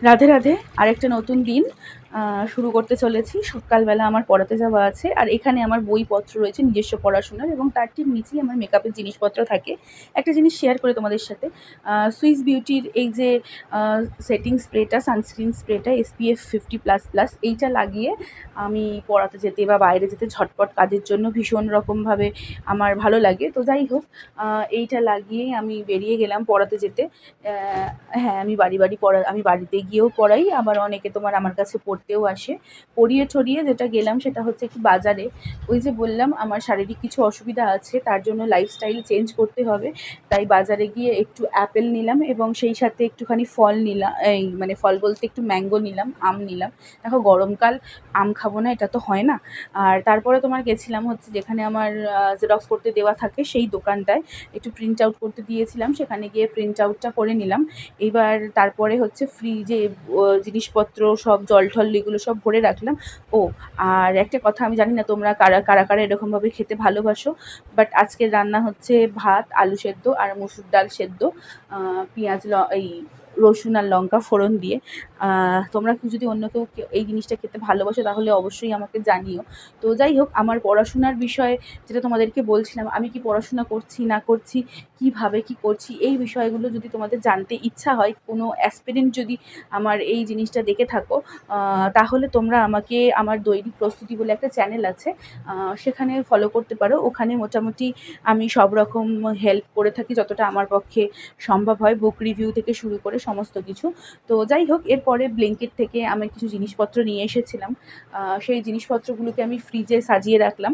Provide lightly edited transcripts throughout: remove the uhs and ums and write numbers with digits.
রাধে রাধে। আরেকটা নতুন দিন শুরু করতে চলেছি। সকালবেলা আমার পড়াতে যাওয়া আছে, আর এখানে আমার বইপত্র রয়েছে নিজস্ব পড়াশোনার, এবং তার ঠিক নিচেই আমার মেকআপের জিনিসপত্র থাকে। একটা জিনিস শেয়ার করে তোমাদের সাথে, সুইস বিউটির এই যে সেটিং স্প্রেটা, সানস্ক্রিন স্প্রেটা SPF 50++, এইটা লাগিয়ে আমি পড়াতে যেতে বা বাইরে যেতে ঝটপট কাজের জন্য ভীষণ রকমভাবে আমার ভালো লাগে। তো যাই হোক, এইটা লাগিয়েই আমি বেরিয়ে গেলাম পড়াতে যেতে। হ্যাঁ, আমি বাড়িতে গিয়েও পড়াই, আবার অনেকে তোমার আমার কাছে পড়তেও আসে। পড়িয়ে ঠড়িয়ে যেটা গেলাম সেটা হচ্ছে একটু বাজারে। ওই যে বললাম আমার শারীরিক কিছু অসুবিধা আছে, তার জন্য লাইফস্টাইল চেঞ্জ করতে হবে। তাই বাজারে গিয়ে একটু অ্যাপেল নিলাম এবং সেই সাথে একটুখানি ফল নিলাম, এই মানে ফল বলতে একটু ম্যাঙ্গো নিলাম, আম নিলাম। দেখো গরমকাল, আম খাবো না এটা তো হয় না। আর তারপরে তোমার গেছিলাম হচ্ছে যেখানে আমার জেরক্স করতে দেওয়া থাকে সেই দোকানটায়, একটু প্রিন্ট আউট করতে দিয়েছিলাম, সেখানে গিয়ে প্রিন্ট আউটটা করে নিলাম। এইবার তারপরে হচ্ছে ফ্রিজে জিনিসপত্র সব জল টল এগুলো সব ভরে রাখলাম। ও, আর একটা কথা, আমি জানি না তোমরা কারা কারা কারা এরকমভাবে খেতে ভালোবাসো, বাট আজকের রান্না হচ্ছে ভাত, আলু সেদ্ধ আর মসুর ডাল সেদ্ধ, পেঁয়াজ এই রসুন আর লঙ্কা ফোড়ন দিয়ে। তোমরা যদি অন্য কেউ এই জিনিসটা খেতে ভালোবাসো তাহলে অবশ্যই আমাকে জানিও। তো যাই হোক, আমার পড়াশোনার বিষয়ে যেটা তোমাদেরকে বলছিলাম, আমি কি পড়াশোনা করছি না করছি, কীভাবে কী করছি, এই বিষয়গুলো যদি তোমাদের জানতে ইচ্ছা হয়, কোনো অ্যাসপিরেন্ট যদি আমার এই জিনিসটা দেখে থাকো, তাহলে তোমরা আমাকে আমার দৈনিক প্রস্তুতি বলে একটা চ্যানেল আছে, সেখানে ফলো করতে পারো। ওখানে মোটামুটি আমি সব রকম হেল্প করে থাকি যতটা আমার পক্ষে সম্ভব হয়, বুক রিভিউ থেকে শুরু করে সমস্ত কিছু। তো যাই হোক, এরপরে ব্লিঙ্কিট থেকে আমি কিছু জিনিসপত্র নিয়ে এসেছিলাম। সেই জিনিসপত্রগুলোকে আমি ফ্রিজে সাজিয়ে রাখলাম।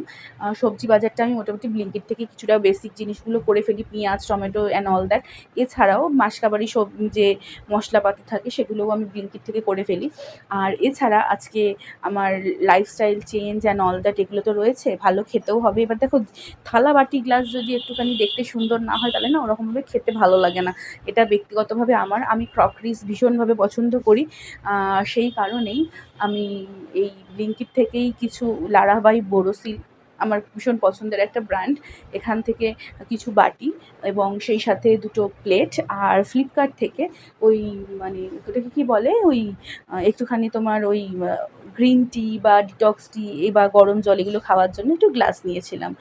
সবজি বাজারটা আমি মোটামুটি ব্লিঙ্কিট থেকে কিছুটা বেসিক জিনিসগুলো করে ফেলি, পেঁয়াজ, টমেটো অ্যান্ড অল দ্যাট। এছাড়াও মাসকাবারি সব যে মশলাপাতি থাকে সেগুলোও আমি ব্লিঙ্কিট থেকে করে ফেলি। আর এছাড়া আজকে আমার lifestyle change and all that এগুলো তো রয়েছে, ভালো খেতেও হবে। এবার দেখো, থালা বাটি গ্লাস যদি একটুখানি দেখতে সুন্দর না হয় তাহলে না ওরকমভাবে খেতে ভালো লাগে না। এটা ব্যক্তিগতভাবে আমি ক্রকারিস ভীষণভাবে পছন্দ করি। সেই কারণেই আমি এই ব্লিঙ্কিট থেকেই কিছু লারাবাই বোরোসিল, আমার ভীষণ পছন্দের একটা ব্র্যান্ড, এখান থেকে কিছু বাটি এবং সেই সাথে দুটো প্লেট, আর ফ্লিপকার্ট থেকে ওই মানে ওটাকে কী বলে, ওই একটুখানি তোমার ওই গ্রিন টি বা ডিটক্স টি বা গরম জল এগুলো খাওয়ার জন্য একটু গ্লাস নিয়েছিলাম।